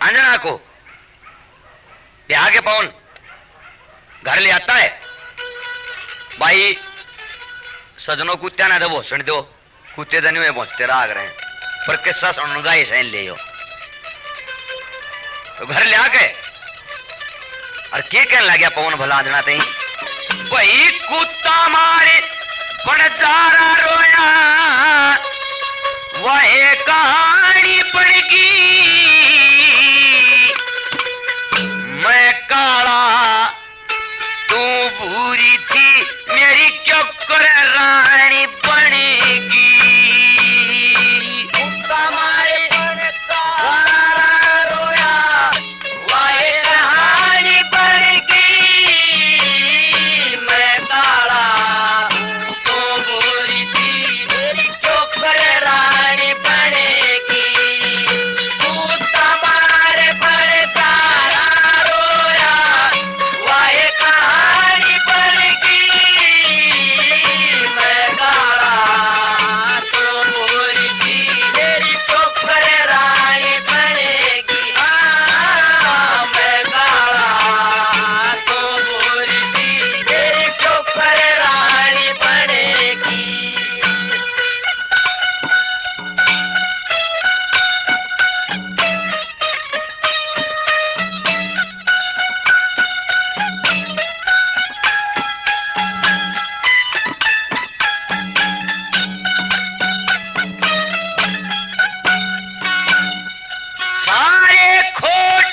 अंजना को ब्याह के पवन घर ले आता है। भाई सजनों कुत्ते ना दो सुन दो, कुत्ते दनी में पहुंचते राग रहे हैं पर किस्सा सुनूंगा ही सही ले तो घर ले आके और क्या कहने लग गया पवन भला अंजना ते भाई कुत्ता मारे बन जारा रोया वह कहानी पड़ गई। मैं काला तू भूरी थी मेरी क्यों कर रानी बनेगी। कुत्ता मारे बन जारा रोया वह कहानी पड़ गई। मैं काला तू भूरी थी मेरी क्यों कर रानी बनेगी। कुत्ता मारे बन जारा रोया वह कहानी पड़ गई। मैं काला तू भूरी थी मेरी क्यों कर रानी बनेगी। मैं काला तू भूरी थी मेरी क्यों कर रानी बनेगी। सारे खोट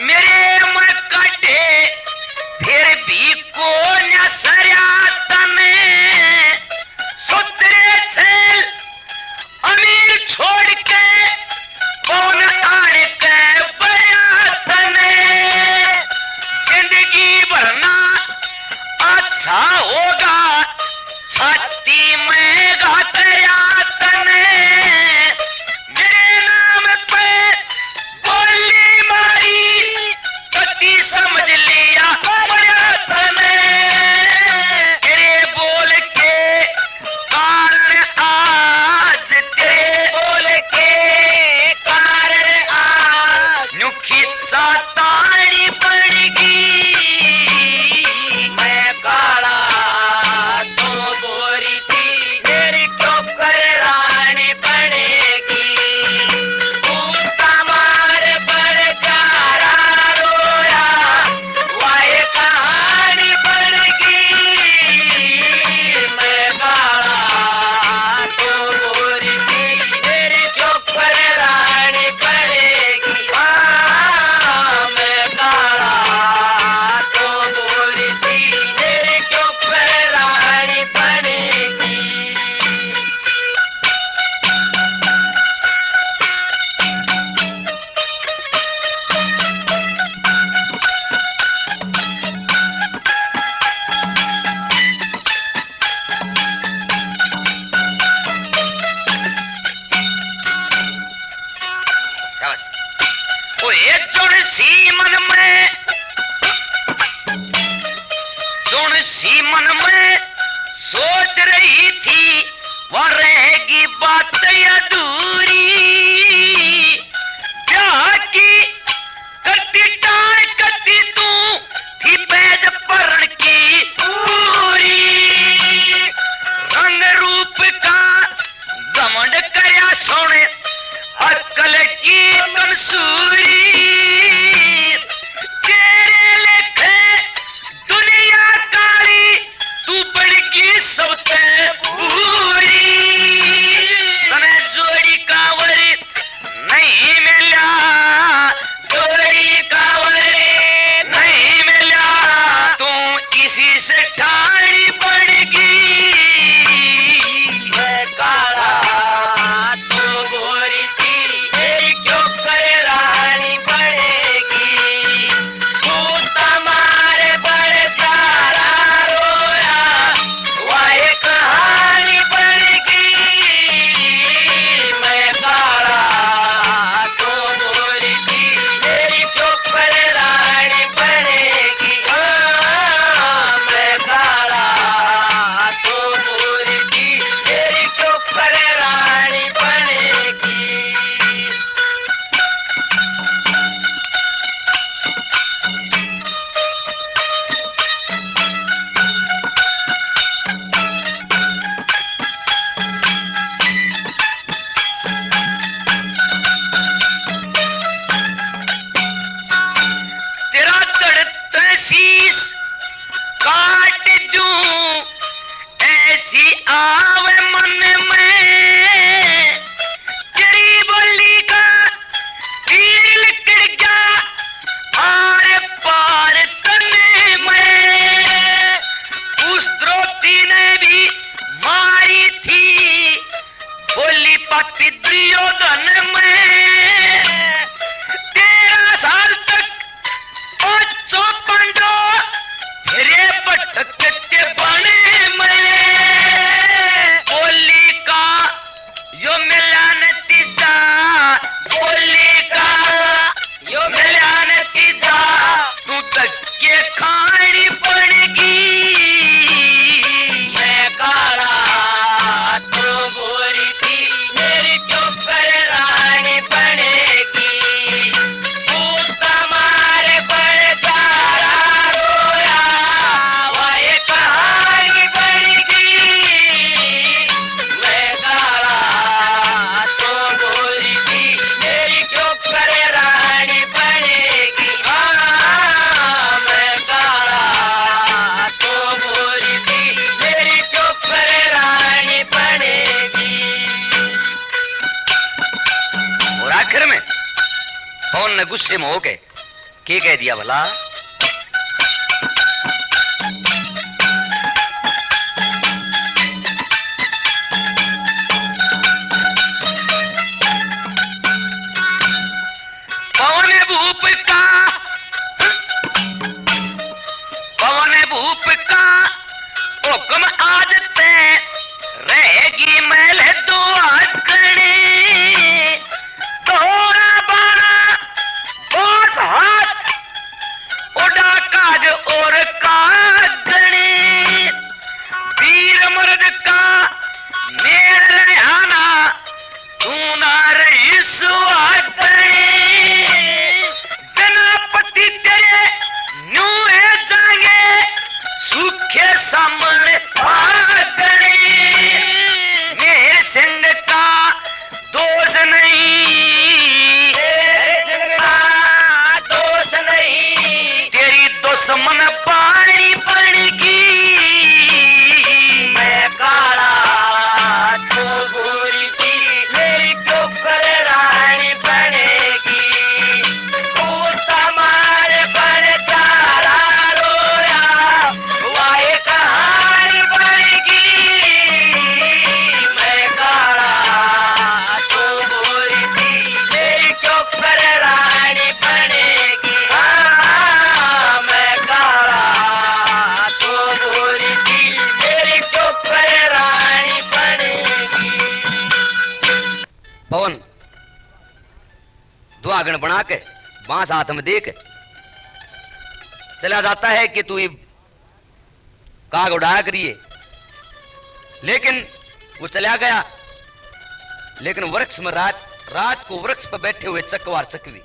मेरे मन कटे फिर भी को न सरया तने सुतरे छेल अमीर छोड़ के कौन आड़ के बया तने। जिंदगी भरना अच्छा होगा छाती में घातया तने। मेरे नाम पे बोली मारी पति समझ लिया बया तने। तेरे बोल के कारण आज तेरे बोल के कारण आज नुखी चातानी पड़गी। मैं काला तो गोरी थी मेरी क्यों कर रानी बनेगी। कुत्ता मार बन जारा रोया वह कहानी बनेगी। मैं काला तो गोरी थी मेरी क्यों कर रानी बनेगी। मैं काला तो गोरी थी मेरी क्यों कर रानी बनेगी। शाबाश। ओए जुन सी मन में सोच रही थी वह रहेगी बात अधूरी। ब्याह की करती टाल करती तू थी बैज परण की पूरी। रंग रूप का घमंड करया सोने अक्ल की मंसूरी। तेरे लेखे दुनिया काली तू बड़गी सबसे बुरी। तने जोड़ी कावरी पापी दुर्योधन में 13 साल तक 500 पांडव रे भटकते बने में बोली का यो मिलान तीजा बोली का यो मिलान तीजा तू धक्के खानी पड़ेगी मैं काला तू गोरी थी मेरी चौकर रानी पड़ेगी तू तुम्हारे पर प्यारा रोया वह कहानी पड़ेगी मैं काला तू गोरी थी मेरी चौकर रानी पड़ेगी हाँ मैं काला तू गोरी थी मेरी चौकर रानी पड़ेगी। और आखिर में पवन ने गुस्से में होके क्या कह दिया भला पवन भूप का पवन भूप का हुक्म आज ते रहेगी महल दो आकड़े तोरा बाणा बोस हाथ उड़ा काज और कागणे वीर मर्द का मेल रहना तू ना रही सुहागणे गणपति तेरे न्यूए जाएंगे सूखे सामने आगणे मेरे सिंह का दोष नहीं दोष नहीं तेरी दुश्मन पानी पड़ेगी मैं काला तू गोरी थी मेरी चौकर रानी पड़ेगी तू तुम्हारे पर चारा रोया वह कहानी पड़ेगी मैं काला तू गोरी थी मेरी चौकर रानी पड़ेगी हाँ मैं काला तू गोरी थी मेरी चौकर रानी पड़ेगी। पवन दुआगण बना के बांस हाथ में देख चला जाता है कि तू काग उड़ाया करिए लेकिन वो चला गया लेकिन वृक्ष में रात को वृक्ष पर बैठे हुए चकवार चकवी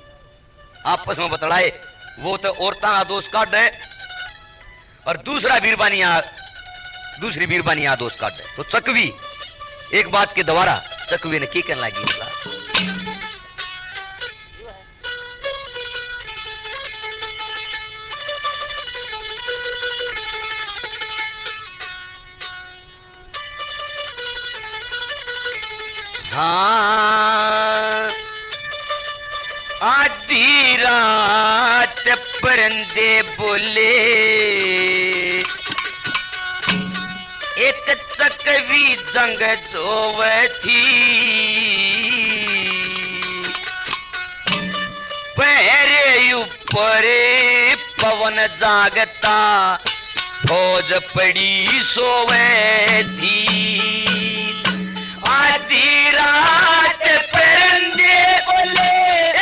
आपस में बतलाए वो तो औरतां का दोष काट रहे और दूसरी बीरबानी आ दोष काट रहे तो चकवी एक बात के दोबारा चकवी ने की कहने लगी हाँ आधी रात परिंदे बोले एक चकवी जंग जोवे थी पहरे ऊपर पवन जागता फौज पड़ी सोवे थी आधी रात परिंदे बोले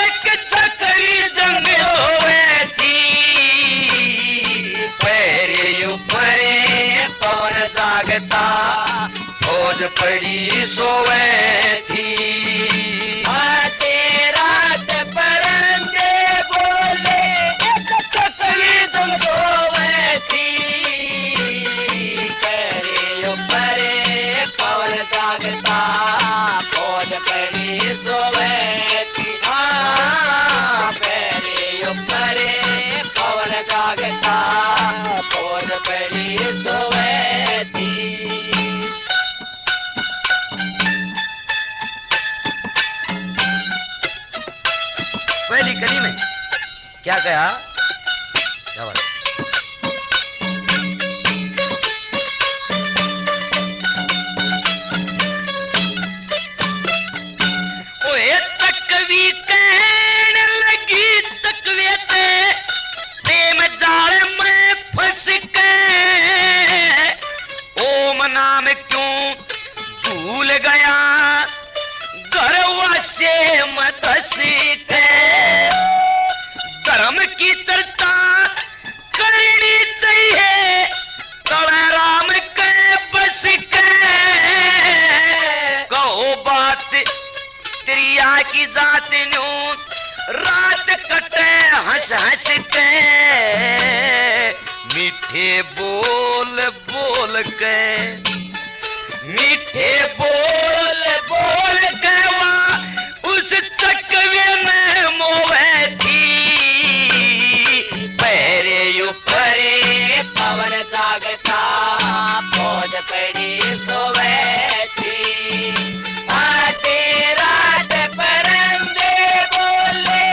एक चकवी जंग होवे थी पहरे ऊपर पवन जागता फौज पड़ी सोवे थी आधी रात परिंदे बोले एक चकवी जंग होवे थी पहरे ऊपर पवन जागता फौज पड़ी सोवे थी पहरे ऊपर पवन जागता फौज पड़ी सोवे थी। पहली कली में क्या कहा क्या बात गया गर्व से मत सीखे धर्म की चर्चा करनी चाहिए तड़ा राम के बस के कहो बात त्रिया की जात न्यू रात कटे हंस हंस के मीठे बोल बोल के मीठे बोल बोल के उस चकवे में मोहे थी पैरे यू परे पवन जागता फौज पड़ी सोवे थी आते रात परंदे बोले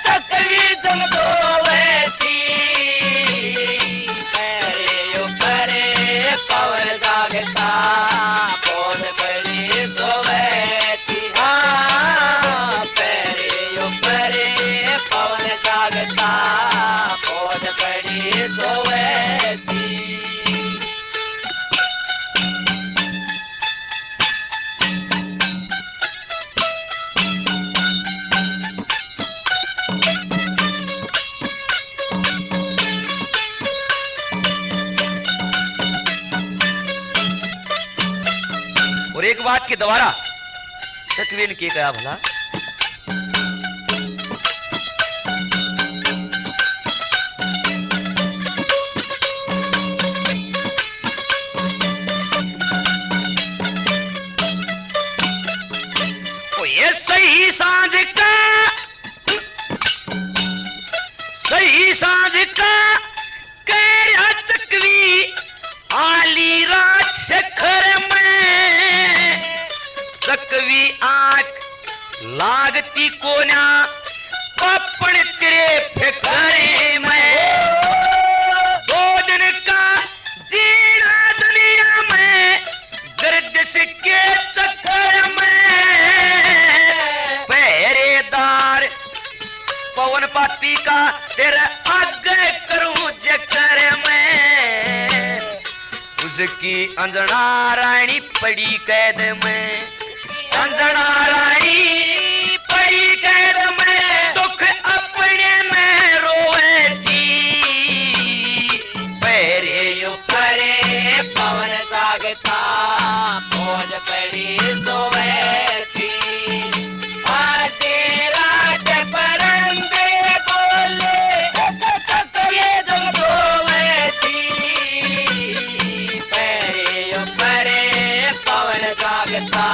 चकवी तुम दोवे थी पैरे यू परे पवन जागता फौज पड़ी सोवे थी हाँ पैरे यू परे पवन जागता फौज पड़ी सोवे थी और एक बात के दोबारा चकवे ने क्या कहा भला ओ ये सही सांझ का कह चकवी आली रात शेखर में चकवी आंख लागती कोन्या पपड़ तेरे फेकरे में दो दिन का जीना दुनिया में गर्दिश के चक्कर में पहरेदार पवन पाती का तेरा आगे करूं चक्कर में उसकी अंजना रानी पड़ी कैद में अंजना रानी पड़ी कैद में दुख अपने में रोए थी पैरे यू परे पवन जागता फौज पड़ी सोवे थी आते रात परंदे बोले चकवे तुम दोवे थी पैरे यू परे पवन जागता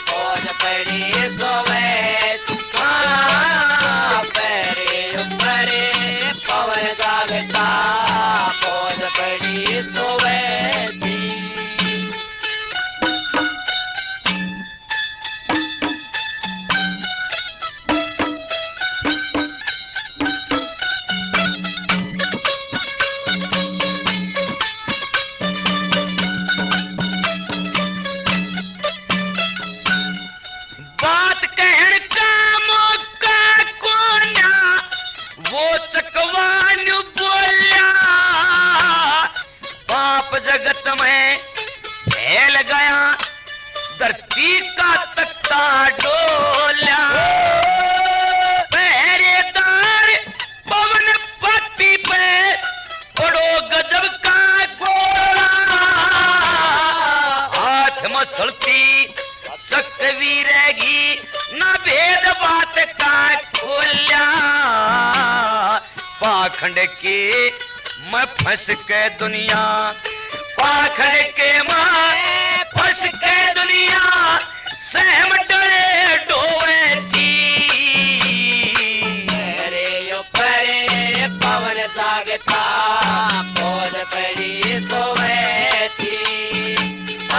फौज पड़ी सोवे थी हाँ पैरे यू परे पवन जागता फौज पड़ी सोवे थी बात कहन का मौका कोन्या वो चकवान बोलिया पाप जगत में फैल गया धरती का तख्ता डोल्या पहरेदार पवन पत्ती पे पड़ो गजब का गोला हाथ मसलती चकवी रहेगी न भेद बात का खोल्या पाखंड के मैं फंस के दुनिया पाखंड के मैं फंस के दुनिया सहम डरे डोवे थी पैरे यू परे पवन जागता फौज पड़ी सोवे थी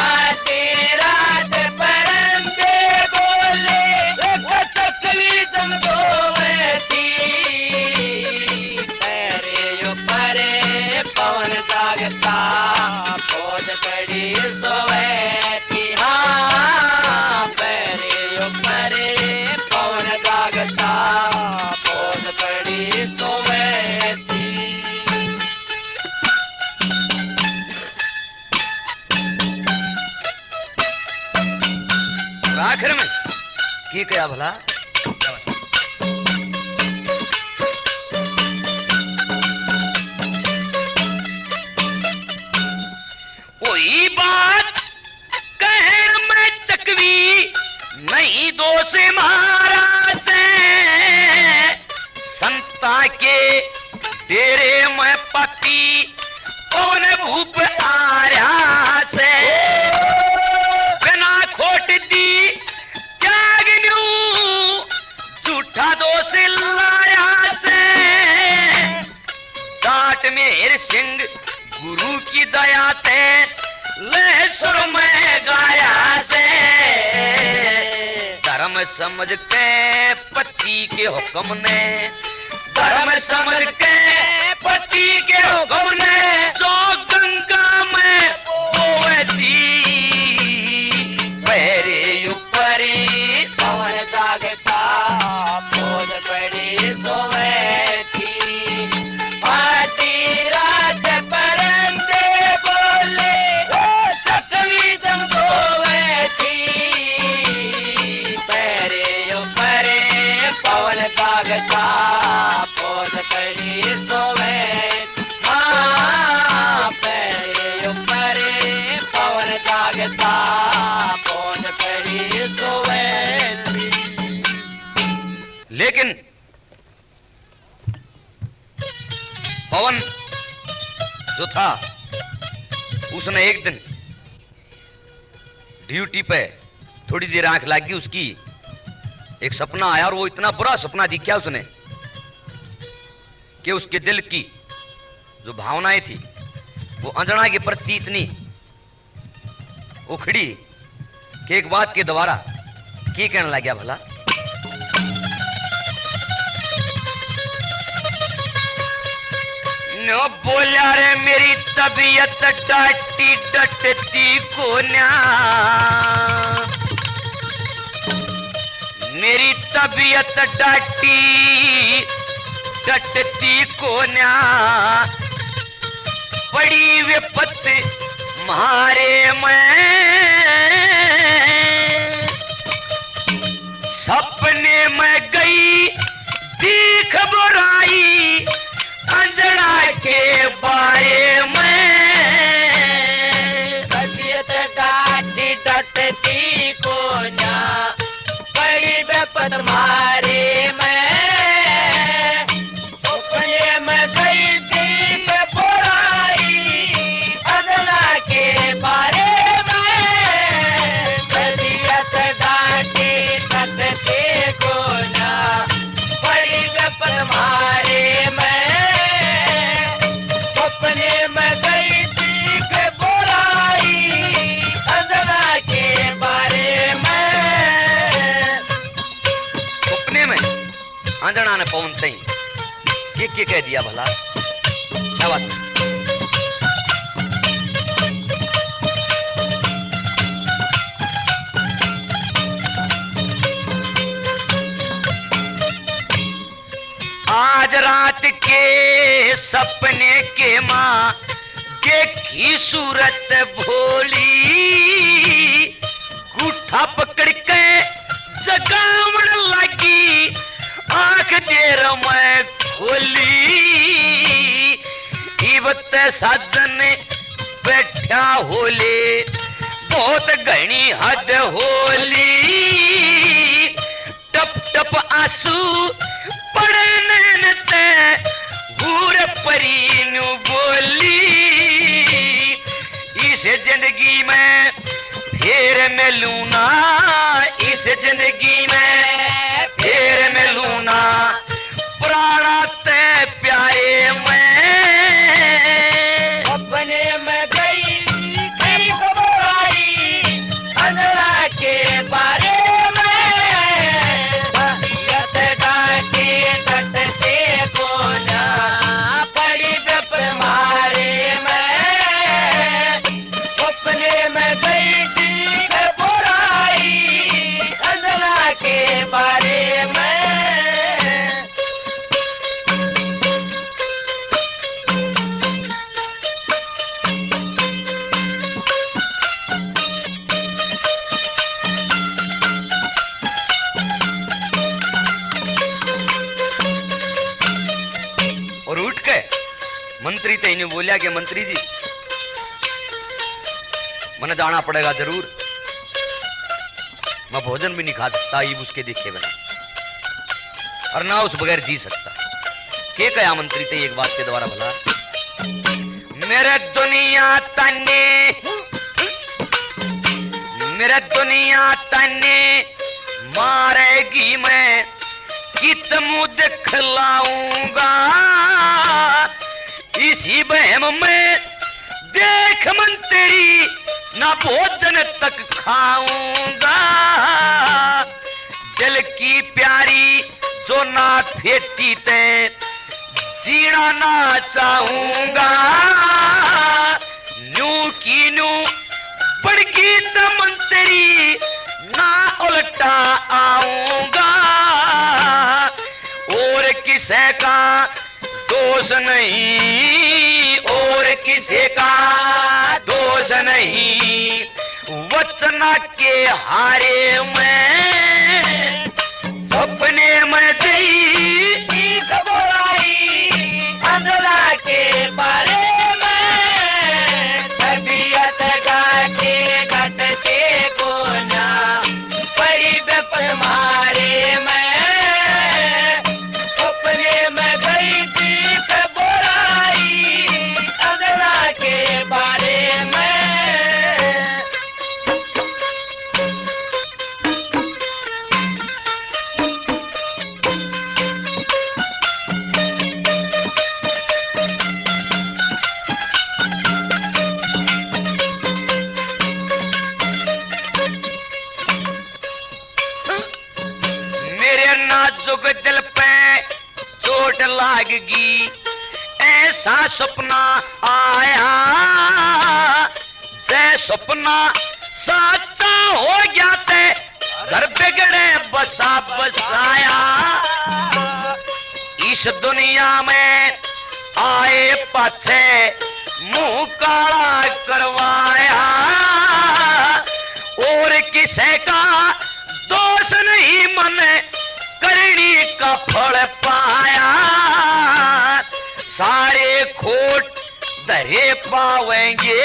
आते रात परंदे बोले चकवी तुम दोवे थी पैरे यू परे पवन जागता फौज पड़ी सोवे थी हाँ पैरे यू परे की कया भला? कोई बात कह मैं चकवी नहीं दोष मारा से, संता के तेरे मैं पति कौन भूप आर्या से, बिना खोट दी त्याग न्यू झूठा दोष लाया से, डांट मेर सिंह गुरु की दया से ले सुर में गाया से, धर्म समझ के पति के हुक्म ने, धर्म समझ के पति के हुक्म ने जो गंगा में बोती, पैरे ऊपर पवन जागता बोझ पड़ी सोवे थी, पाती रात परंदे बोले चकवी तुम सोवे थी, पैरे ऊपर पवन जागता बोझ पड़ी सोवे, हाँ पैरे ऊपर पवन जागता बोझ पड़ी सोवे थी। लेकिन पवन जो था उसने एक दिन ड्यूटी पे थोड़ी देर आंख लगी उसकी, एक सपना आया और वो इतना बुरा सपना दिखा उसने कि उसके दिल की जो भावनाएं थी वो अंजना के प्रति इतनी उखड़ी कि एक बात के द्वारा क्या कहने लग गया भला? नो बोला रे मेरी तबीयत डाटी डटती को न्या, मेरी तबीयत डाटी डटती को न्या, बड़ी विपत्ति मारे मैं, सपने में गई दिख बुराई अंजना के बारे में, तबीयत डाटी डटती को ना बड़ी विपत मारे मैं, अपने में गई दिख बुराई अंजना के बारे में, तबीयत डाटी डटती को ना बड़ी विपत मारे मैं, अपने में गई सीख बुराई अंजना के बारे में। सपने में अंजना ने पवन सही ये कह दिया भला? क्या बात है? आज रात के सपने के माँ देखी सूरत भोली, गुठा पकड़ के जगावण लगी आंख देर में खोली, इवत साजन बैठा होले बहुत घनी हद होली, टप टप आंसू पड़े नैन ते भूर परी नु बोली, इस जिंदगी में फिर मिलूं ना, इस जिंदगी में फिर मिलूं ना, प्राणा ते प्यारे मैं, अपने में गई कई बुराई अंजना के बारे में, तबीयत डाटी डटते को ना बड़ी विपत मारे मैं, अपने में गई कई बुराई अंजना के बारे में। मंत्री तो इन्हें बोलिया कि मंत्री जी मैंने जाना पड़ेगा जरूर, मैं भोजन भी नहीं खा सकता ये उसके देखे बिना, और ना उस बगैर जी सकता। के कया मंत्री थे एक बात के द्वारा भला, मेरे दुनिया तन्ने मारेगी मैं कित मुंह दिखलाऊंगा, इसी बहम में देख मंत्री ना भोजन तक खाऊंगा, दिल की प्यारी जो ना फेटी ते जीना ना चाहूंगा, न्यू की न्यू बड़की त मंत्री ना उल्टा आऊंगा, और किसे का दोष नहीं, और किसे का दोष नहीं, वचन के हारे में सपने में गई घबराई अंधला के बारे में, तबीयत गाटे घटते को ना परी बेपन मारे में, सपने में गई थी घबराई अंधला के बारे में। नाजुक दिल पे चोट लागगी ऐसा सपना आया, जै सपना सच्चा हो गया ते घर बिगड़े बसा बसाया, इस दुनिया में आए पाछे मुंह काला करवाया, और किसे का दोष नहीं मन करनी का फल पाया, सारे खोट धरे पावेंगे,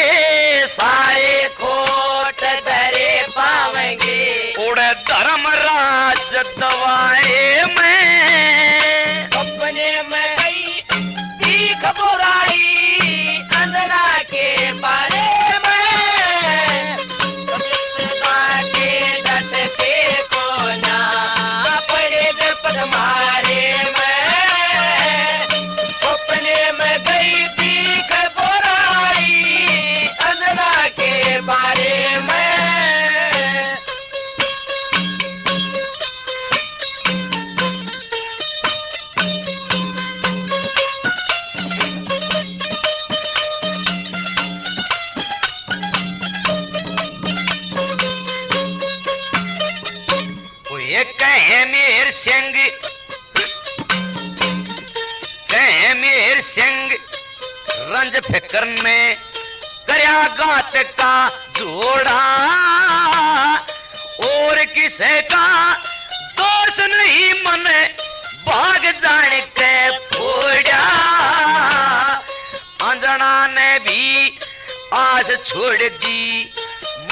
सारे खोट धरे पावेंगे, उड़े धर्मराज दवाए में, सपने में गई घबराई अंधना के बारे में, के डटके को ना मारे में, सपने में गई थी घबराई अंधना के बारे में। ये कहे मेर सिंह, कहे मेर सिंह रंज फिक्र में करया गात का जोड़ा, और किसे का दोष नहीं मन भाग जाने के फोड़ा, अंजना ने भी आस छोड़ दी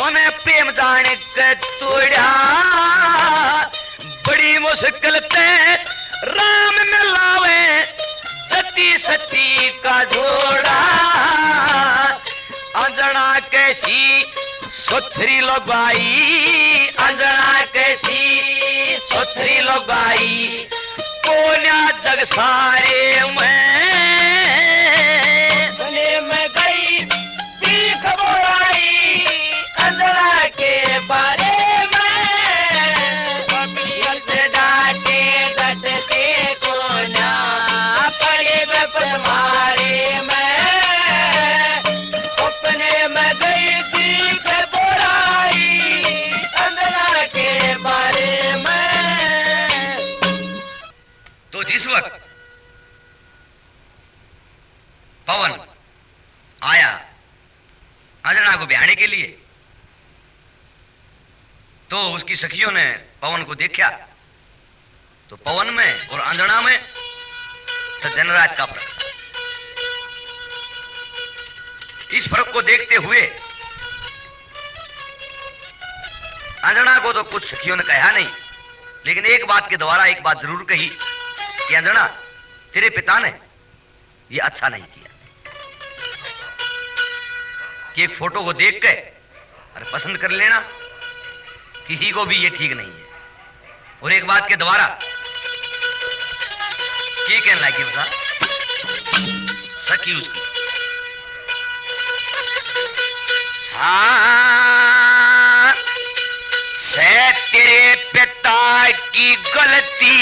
मन प्रेम जाने के तोड़ा, बड़ी मुश्किल ते राम में लावे सती सती का जोड़ा, अंजना कैसी सुथरी लगाई, अंजना कैसी सुथरी लगाई, कोन्या जग सारे में गई थी घबराई अंजना के बारे में, डाटे डटके को ना पड़े बेपन मारे में, सपने में गई थी घबराई अंजना के बारे में। तो जिस वक्त पवन आया अंजना को ब्याहने के लिए, तो उसकी सखियों ने पवन को देखा, तो पवन में और अंजना में तो दिन रात का फर्क था। इस फर्क को देखते हुए अंजना को तो कुछ सखियों ने कहा नहीं, लेकिन एक बात के द्वारा एक बात जरूर कही कि अंजना, तेरे पिता ने ये अच्छा नहीं किया कि एक फोटो को देख के और पसंद कर लेना, किसी को भी ये ठीक नहीं है। और एक बात के द्वारा क्या कहने लगी बता सखी उसकी, हाँ से तेरे पिता की गलती,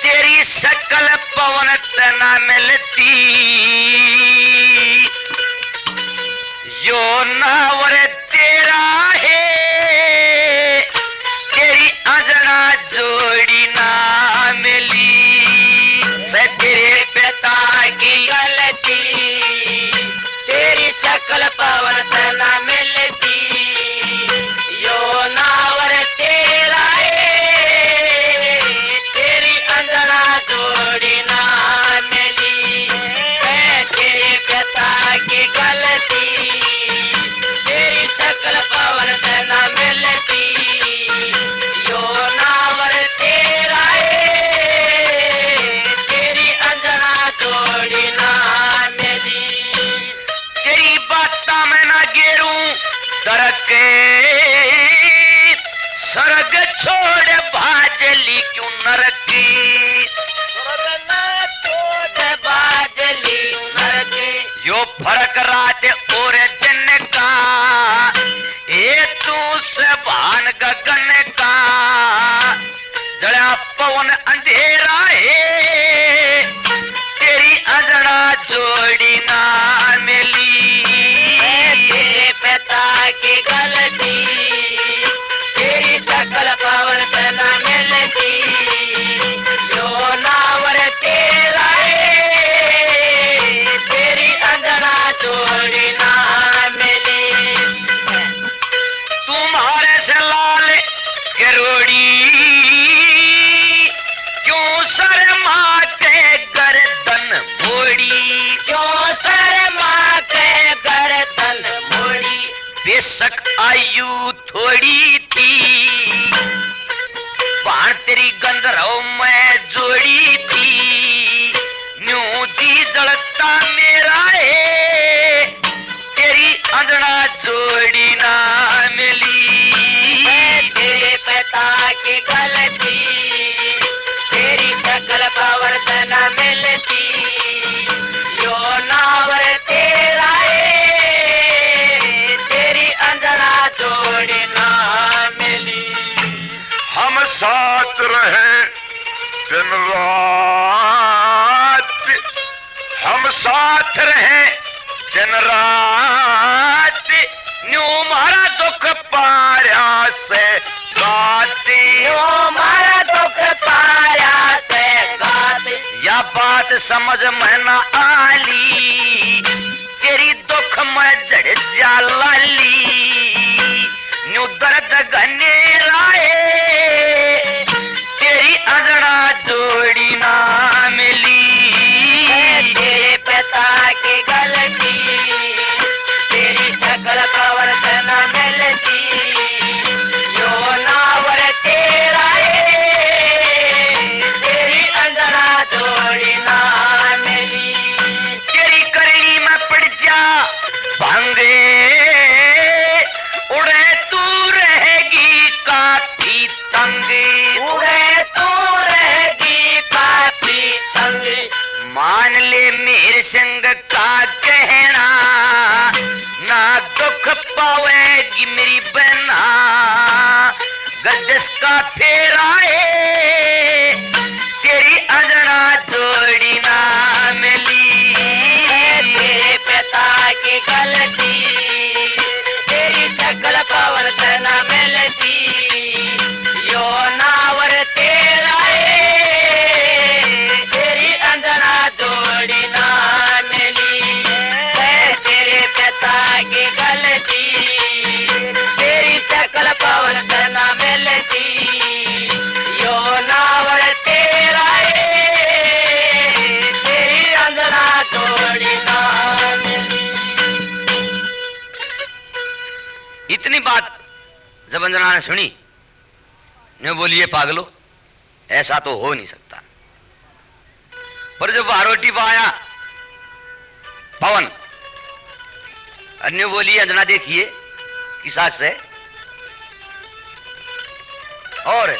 तेरी शकल पवन तना मिलती, यो नावर तेरा है, तेरी अंजना जोड़ी ना मिली। से तेरे पिता की गलती, तेरी शकल पवन तना मिलती, यो नावर तेरा है, तेरी अंजना जोड़ी ना मिली। है तेरे पिता की गलती, तेरी शकल पवन तना मिलती, यो नावर तेरा है, तेरी अंजना जोड़ी ना मिली। तेरी बाता में ना गिरूं तरके, स्वर्ग छोड़ भाजली क्यों नरकी, बाजली नरके, यो फर्क रात और दिन का, ये तू से भान गगन का, जड़ा पवन अंधेरा है, तेरी अंजना जोड़ी ना मिली। तेरे पिता की गलती, तेरी शकल पवन तना मिलती, यो नावर तेरा है, तेरी अंजना जोड़ी ना मिली। तुम्हारे से लाल करोड़ी, क्यों शर्माते गर्दन मोड़ी, क्यों शर्मा के गर्दन मोड़ी, बेशक आयु थोड़ी थी, बाण तेरी गंधर्व में जोड़ी थी, न्यू दी जड़ता मेरा है, तेरी अंजना जोड़ी ना मिली। तेरे पिता की गलती, तेरी शकल पवन तना मिलती, यो नावर तेरा है, तेरी अंजना जोड़ी ना मिली। हम साथ रहे दिन रात, हम साथ रहे दिन रात, न्यू मारा दुख पारा से गाती, यो मारा दुख पाया से गाती, या बात समझ में न आली, तेरी दुख में जड़ जा लाली, न्यू दर्द गने लाए, तेरी अंजना जोड़ी ना मिली। तेरे पिता की गलती, तेरी शकल पवन तना मिलती, यो नावर तेरा है, तेरी अंजना जोड़ी ना मिली। तेरी करनी में पड़ जा भांगे, उड़े तू रहेगी काफी तंग, उड़े तू रहेगी काफी तंग, मान ले मेरे संग का कहना, ना दुख पावेगी मेरी बहना, गजस का फेरा है, तेरी अंजना जोड़ी ना मिली। तेरे पिता की गलती, तेरी शकल पवन तना मिलती, यो नावर तेरा है, तेरी अंजना जोड़ी ना मिली। है तेरे पिता की गलती, तेरी शकल पवन तना मिलती, यो ना बात जब अंजना ने सुनी, ने बोली, ये पागलो, ऐसा तो हो नहीं सकता। पर जब बारोटी पाया पवन, अन्य बोली, अंजना देखिए कि साक्ष है। और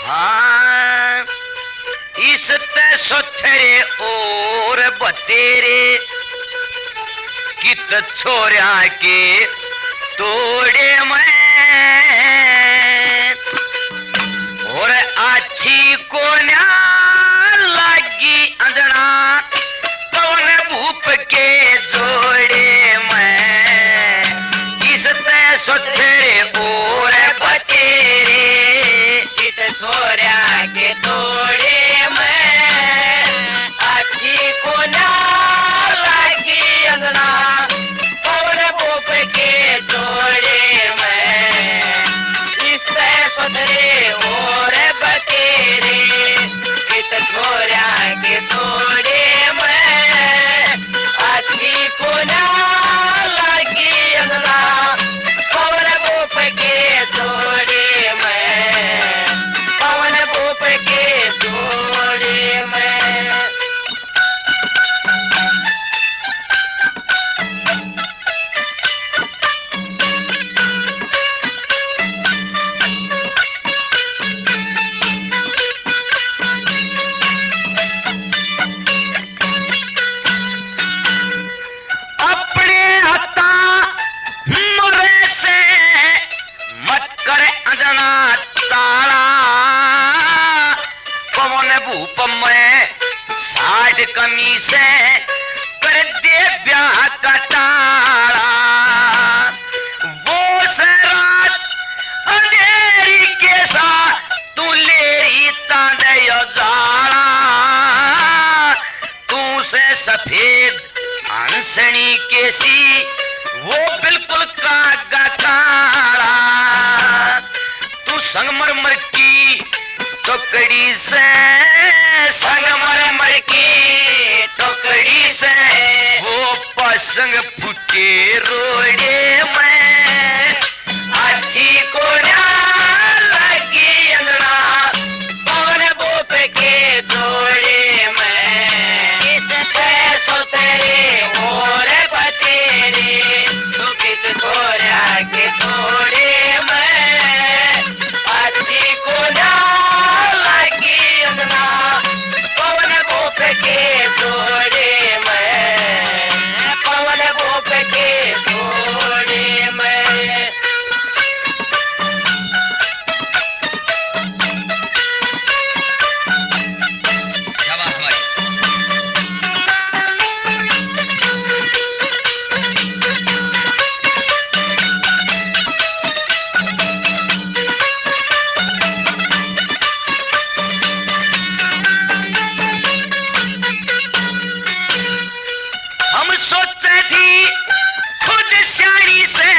हाँ, इस सुथरे और बतेरे कित छोरा के तोड़े मैं, और अच्छी को ना लगी अंजना पवन भूप के जोड़े मैं, किस सुथरे और बतेरे कित छोरा के तोड़े मैं, अच्छी को ना लगी अंजना पवन भूप के जोड़े मैं, इससे सुधरे और बतेरे कित छोरा के तोड़े मैं, अच्छी को ना लगी अंजना पवन भूप के जोड़े मैं, पवन भूप के जोड़े मैं। अपने हत्ता मरे से मत करे अंजना चाला, पवन भूप में 60 कमी से कर दे ब्याह का टाला। वो से रात अंधेरी के साथ तू लेरी तांडे जाला, तू से सफेद हंसनी केसी वो बिल्कुल कागा काला, तू संगमरमर की टोकरी से, संगमरमर की टोकरी से वो पसंग फूटे रोड़े में, अच्छी को ना लगी अंजना पवन भूप के जोड़े में, इससे सुथरे और बतेरे कित छोरा के तोड़े में, अच्छी को ना लगी अंजना पवन भूप के जोड़े में, पवन भूप के जोड़े में। शाबाश भाई। हम सोचे थी खुद सियाणी से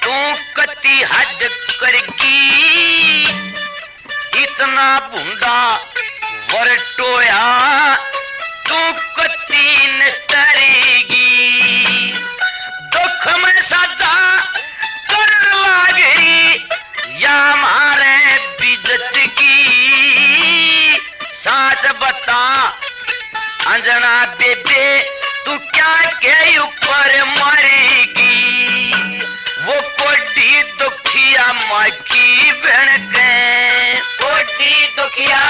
तू कति हद करगी, इतना बूंदा वरटोया तू कति निस्तरेगी, दुख में सजा कर लागरी या मारे बिजत की, साच बता अंजना बेबे तू क्या के ऊपर मरेगी, वो कोडी दुखिया माखी बन के, कोटी दुखिया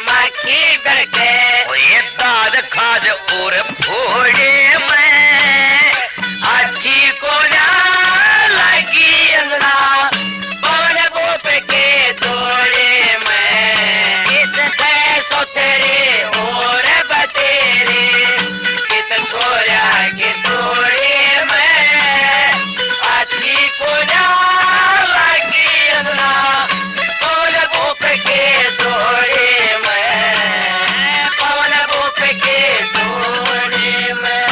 माखी बड़के, वो ये दाद खाज और फोड़े में, अच्छी को ना लगी अंजना पवन भूप के जोड़े में, इससे सुथरे और बतेरे कित छोरा के जोड़े में, अच्छी को ना लगी अंजना पवन भूप के जोड़े में, पवन भूप के जोड़े में।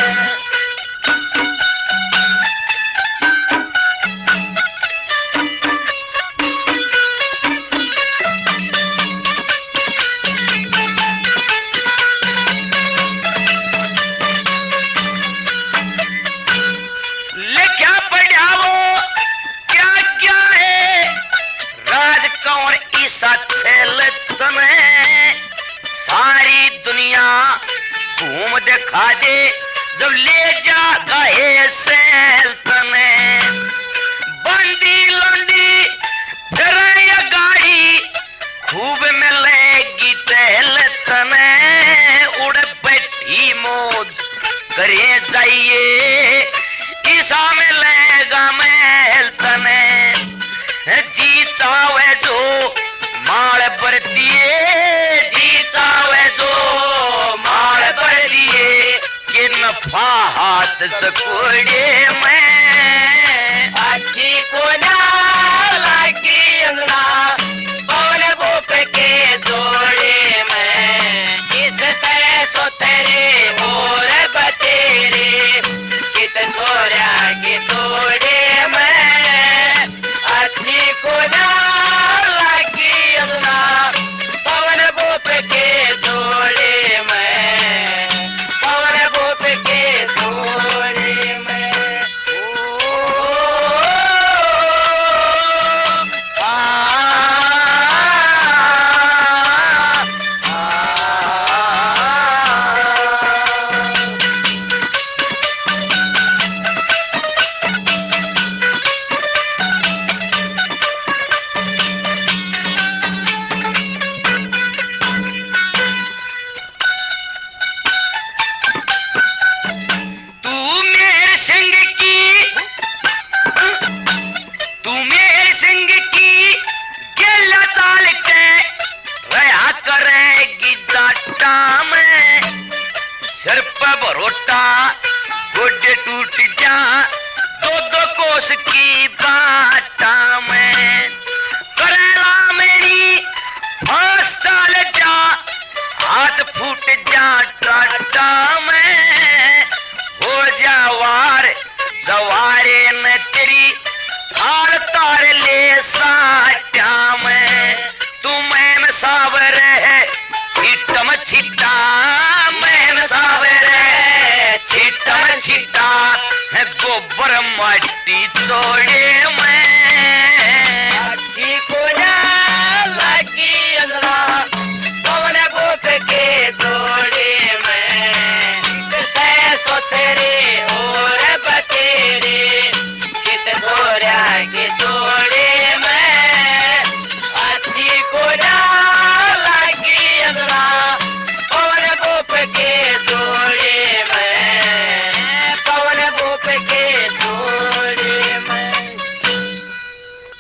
क्या पढ़ा वो क्या क्या है राज कौर ईसा छेल तने सारी दुनिया घूम दिखा दे जब ले जा गए सेल तने बंदी लंडी फिर ये गाड़ी खूब मिलेगी टहल तने उड़ बैठी मौज करे जाइए ईसा में लेगा महल तने जी चावे जो माल बरतिए जी चावे जो माल बरतिए कि नफा हाथ सकोड़े में अच्छी को ना लगी अंगना पवन बोप के जोड़े में किस तरह सो तेरे और बतेरे कित छोरा के तोड़े में अच्छी को ना लगी अंगना पवन बोप के जोड़े में पवन बोप के जोड़े में सर पर भरोटा गोडे टूट जा दो दो कोस की बाटा में करेला मेरी फांस चाल जा हाथ फूट जा टाटा में हो जा वार सवारे न तेरी हार तार ले साटा में तू मैन सावर है छिटम छिटा मैन सावर है छिटम छिटा है गोबर माटी चोड़े में अच्छी को ना लगी अंगना पवन बोप के जोड़े में सो तेरे और बतेरे चित छोरा के जोड़े में अच्छी को ना लगी अंगना पवन बोप के जोड़े में पवन बोप के जोड़े में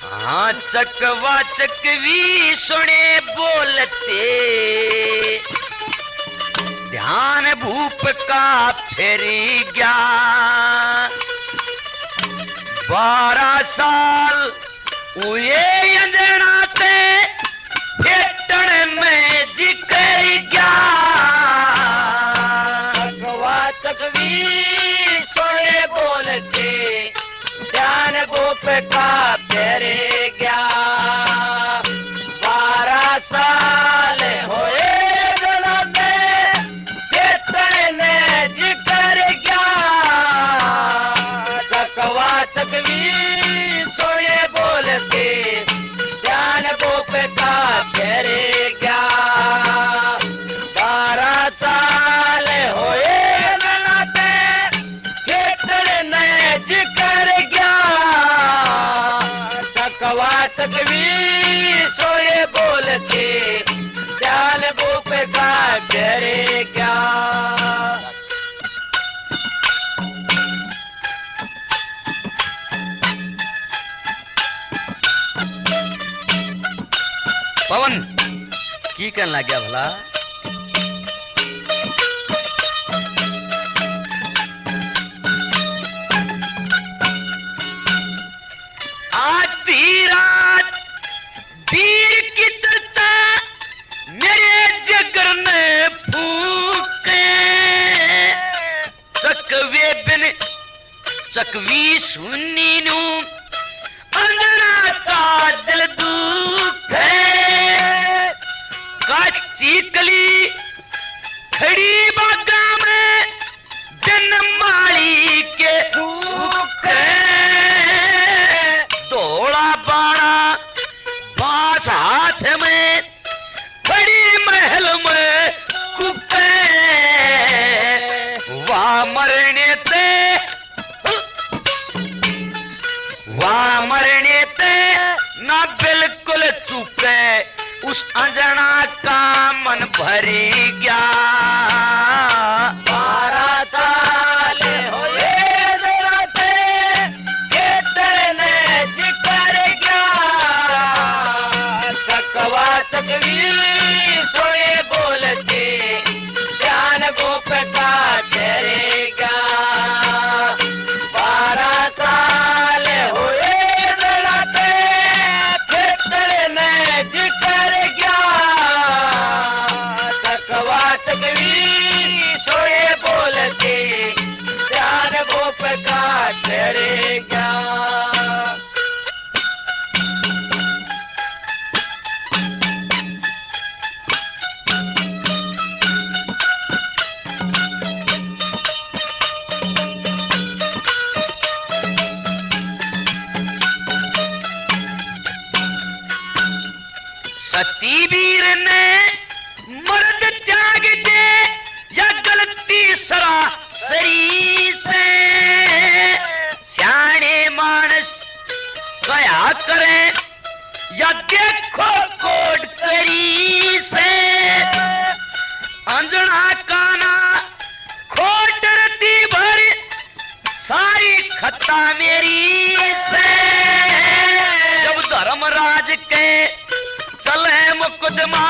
हाँ चकवा चकवी सुने बोलते ध्यान भूप का फेरी गया 12 साल हुए अंजनाते फेटन में जिक्र गया चकवी सोने बोलते ध्यान गोप का फेरे गया 12 साल होए जनाते खेतन ने जिक्र गया चकवा चकवी सोने बोलते ध्यान गोप का फेरे गया 12 साल होए चकवी सोए बोलते चाल बोप का करे क्या पवन की कहने लग गया भला आधी रात वीर की चर्चा मेरे जिगर में फूके चकवे बिन चकवी सुनी नू अंजना का दिल दुख है काची कली खड़ी बागा में दिन माली के सुख है वहाँ मरने ते ना बिल्कुल चुके उस अंजना का मन भरी गया। 12 साल होए जराते खेतने जिकर गया। चकवा चकवी सोए बोलते ध्यान गोप का ठहरेगा। 12 साल होए जराते खेतने जिकर गया। चकवा चकवी सोए बोलते ध्यान गोप का ठहरेगा। सती वीर ने मर्द त्याग दे या गलती सरासरी से। सियाने मानस कया करे या देखो कोड करी से। अंजना काना खोटरती भर सारी खता मेरी से। जब धर्मराज के चले मुकदमा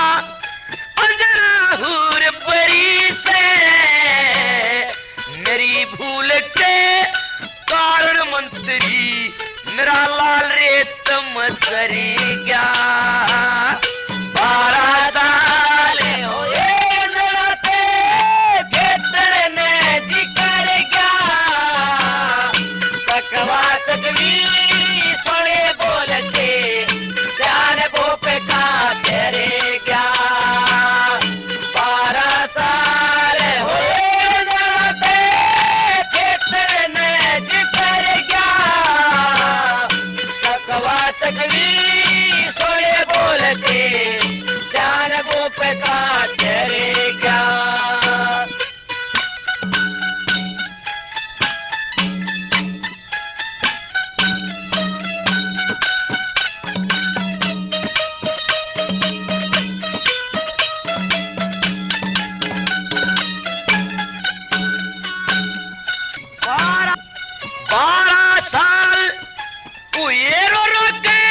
अंजना हूर परी से। मेरी भूल के कारण मंत्री मेरा लाल रेतम करी गया। 12 साल होए जराते खेतने जिकर गया। चकवा चकवी सोए बोलते ध्यान गोप का ठहरेगा। 12 साल होए जराते खेतने जिकर गया। चकवा चकवी सोए बोलते ध्यान गोप का ठहरेगा। बारह साल हुए रो रो के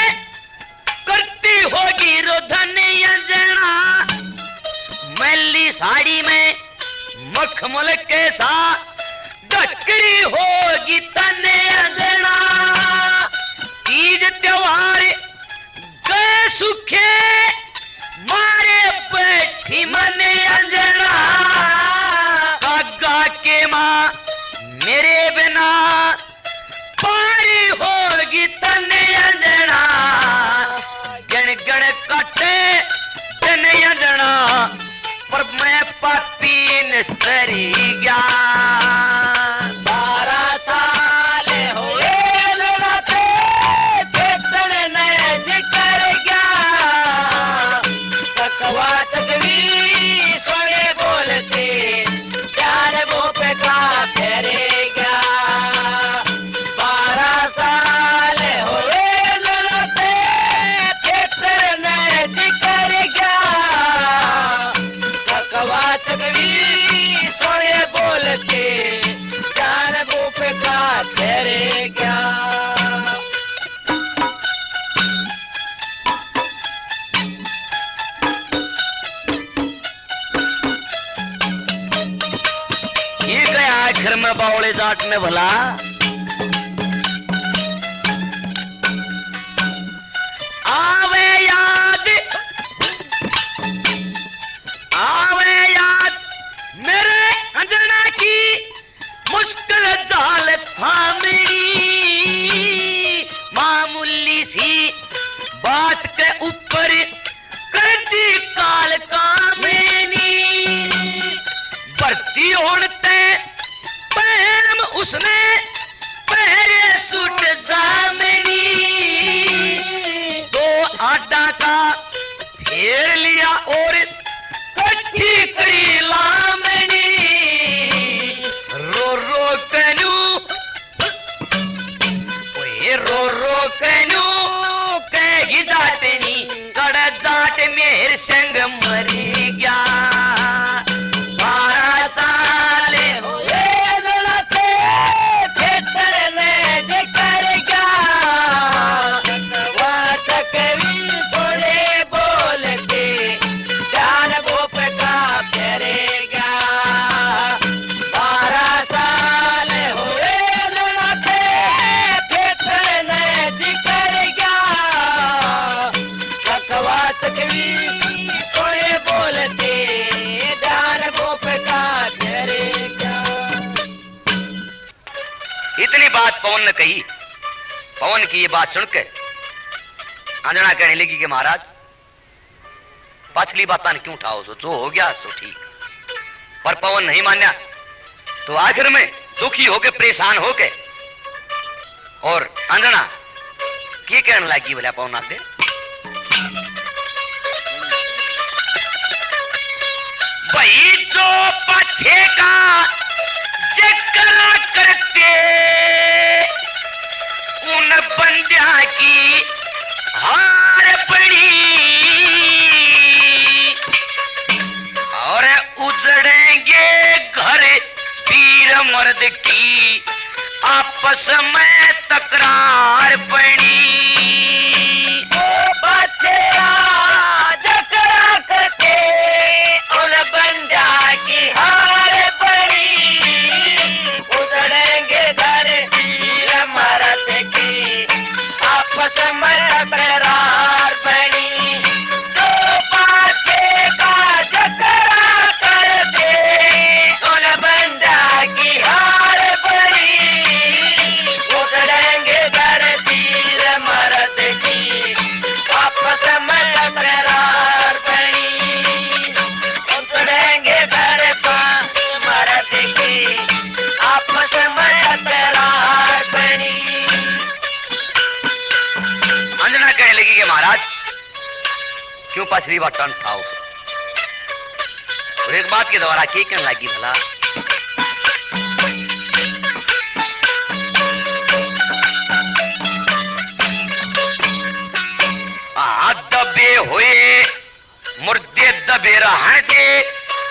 करती होगी रोधन अंजना। मैली साड़ी में मखमल के साथ डकरी होगी तने अंजना। तीज त्योहार गए सुखे मारे बैठी मने अंजना। कागा के माँ मेरे बिना पारी होगी तने अंजना। गण गण कटे तने अंजना पर मैं पापी निस्तरी गया। 12 साल होए जराते खेतने जिकर गया। चकवा चकवी सोए बोलते ध्यान गोप का ठहरेगा। 12 साल होए जराते खेतने जिकर गया। चकवा चकवी सोए बोलते ध्यान गोप का ठहरेगा। ये गया आखिर में बावड़े जाट में भला। आवे याद मेरे अंजना की मुश्किल जाल थामड़ी। मामूली सी बात के ऊपर करती काल कामिनी। भर्ती होने पैम उसने पहरे सूट जामनी। 2 आटा का फेर लिया और कट्ठी करी लामनी। रो रो कनू रो रो कनु कही जाटनी कड़ जाट मेर संग मरी गया 12 साल हुए लड़के खेतर में जिकर गया वाटक भी थोड़े बोलते जान गोप का फेरेगा 12 साल हुए लड़के खेतर में जिकर गया वाटक भी थोड़े बोलते जान गोप का फेरेगा। इतनी बात पवन ने कही। पवन की ये बात सुनकर अंजना कहने लगी कि महाराज पाछली बात क्यों उठाओ, सो जो हो गया सो ठीक। पर पवन नहीं मान्या तो आखिर में दुखी होके परेशान होके और अंजना की कहने लगी बोला पवन आते भाई जो पछे का जकरा करते उन बंदिया की हार पड़ी और उजड़ेंगे घर वीर मर्द की आपस में तकरार पड़ी बच्चा जकरा करके उन बंदा की हार पड़ी उधड़ेंगे घर वीर मर्द की आपस में तकरार पड़ी तो बच्चे का जकरा करके उन बंदा की हार पड़ी उधड़ेंगे घर वीर मर्द की आपस में तकरार पड़ी उधड़ेंगे घर का मर्द की आपस में तकरार पड़ी। अंजना कहने लगी कि महाराज क्यों पाछली बात टन उठाओ। और एक बात के द्वारा की कहने लगी भला दबे हुए मुर्दे दबे रहने दे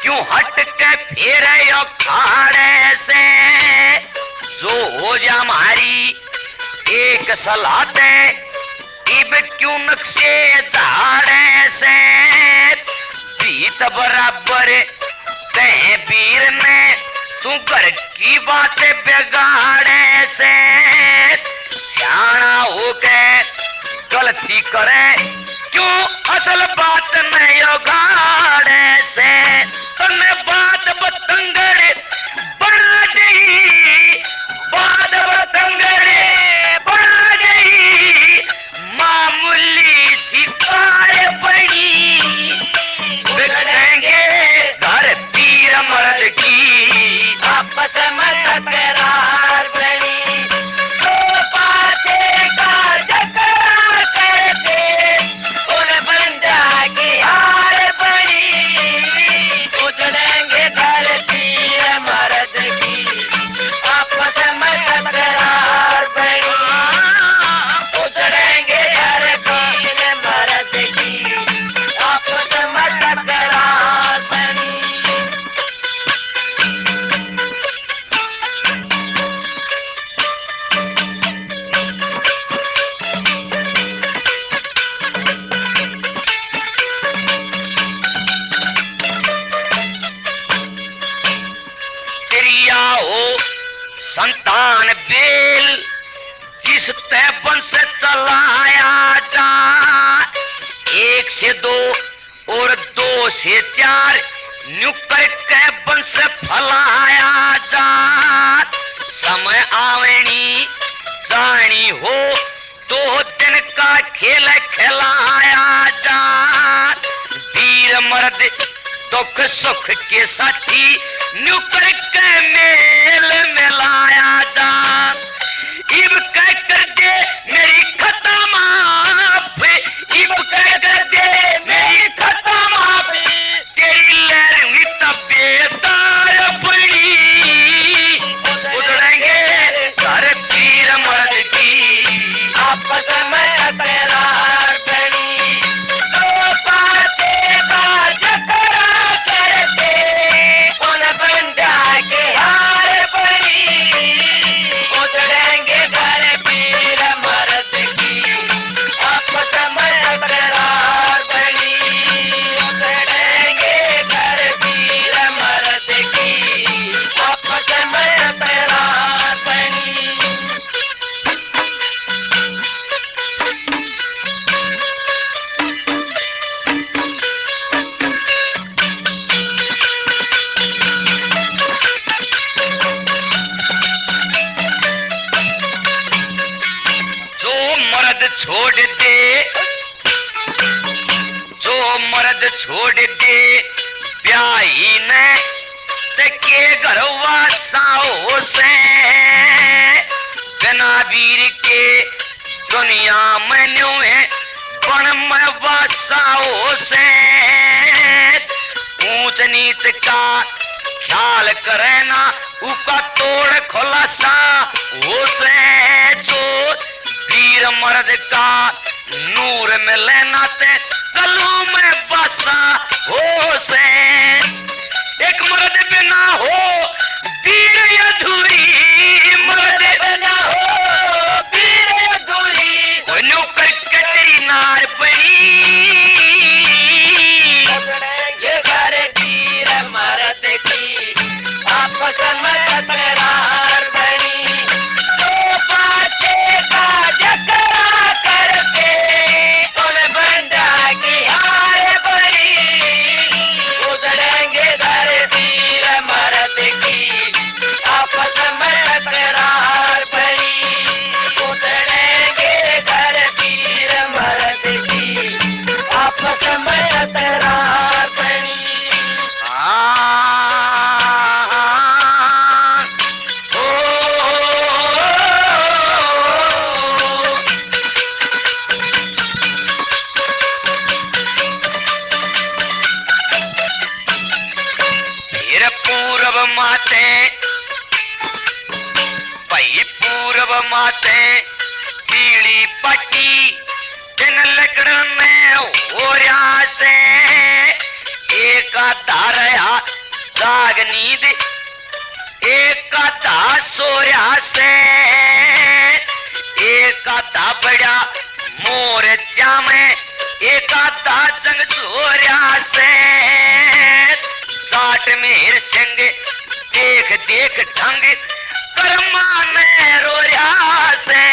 क्यों हट के फेरे अखाड़े से जो हो जा हमारी एक सलाह दे इब क्यों नक्शे झाड़े से बीत बराबर कहे वीर ने तू घर की बातें बिगाड़े से सियाना हो गए गलती करे क्यों असल बात नहीं उगाड़े से तने बात बतंगड़े बढ़ा गई बात बतंगड़े बढ़ा गई मामूली शिकार पड़ी बिगड़ेंगे घर तीर मर्द की आपस में तकरार पड़ी तो पाछे का जकरा करके उन बंदा की हार पड़ी उजड़ेंगे घर तीर मर्द की आपस में तकरार पड़ी उजड़ेंगे घर तीर मर्द की आपस में तकरार पड़ी। तेरिया हो संतान बेल जिस तय वंश चलाया जा 1 से 2 और 2 से 4 न्यू करके वंश फलाया जा समय आवनी जानी हो 2 दिन का खेल खिलाया जा वीर मर्द दुख सुख के साथी न्यू करके मेल मिलाया जा इब कह कर दे मेरी खता माफ इब कह कर दे मेरी खता माफ तेरी लहर हुई तबेदार पड़ी उधड़ेंगे घर तीर मर्द की आपस में तकरार बनी तो पाछे का जकरा करते उन बंदा के हार बनी उतरेंगे घर पीर मर्द की आपस में तकरार बनी उतरेंगे घर पीर मर्द की आपस में तकरार बनी जो मर्द छोड़ दे, जो मर्द छोड़ दे ब्याही ने ते के घरवा साओ से बिना वीर के दुनिया में न्यू है बन में वासाओ से ऊंच नीच का ख्याल करे ना उका तोड़ खुलासा हो से जो वीर मर्द का नूर में लेना ते कलू में बसा हो से एक मर्द बिना हो वीर अधूरी मर्द बना हो पीर अधूरी कोई नौकर कचरी नार बनी ये घर पीर मर्द की आपस में तकरार बनी तो पाछे का जकरा करके उन बंदा की हार बनी उतरेंगे घर पीर मर्द की आपस में तकरार बनी उतरेंगे घर पीर मर्द की आपस में तकरार बनी फिर पूरब माते भाई पूरब माते पीली पट्टी दिन लकड़ में हो रहा से एक धारया जाग नींद एक आधा सोया से एक आधा बड़ा मोर में एक आधा जंग चोरिया से जाट मेर सिंह देख देख ढंग कर्मा में रोया से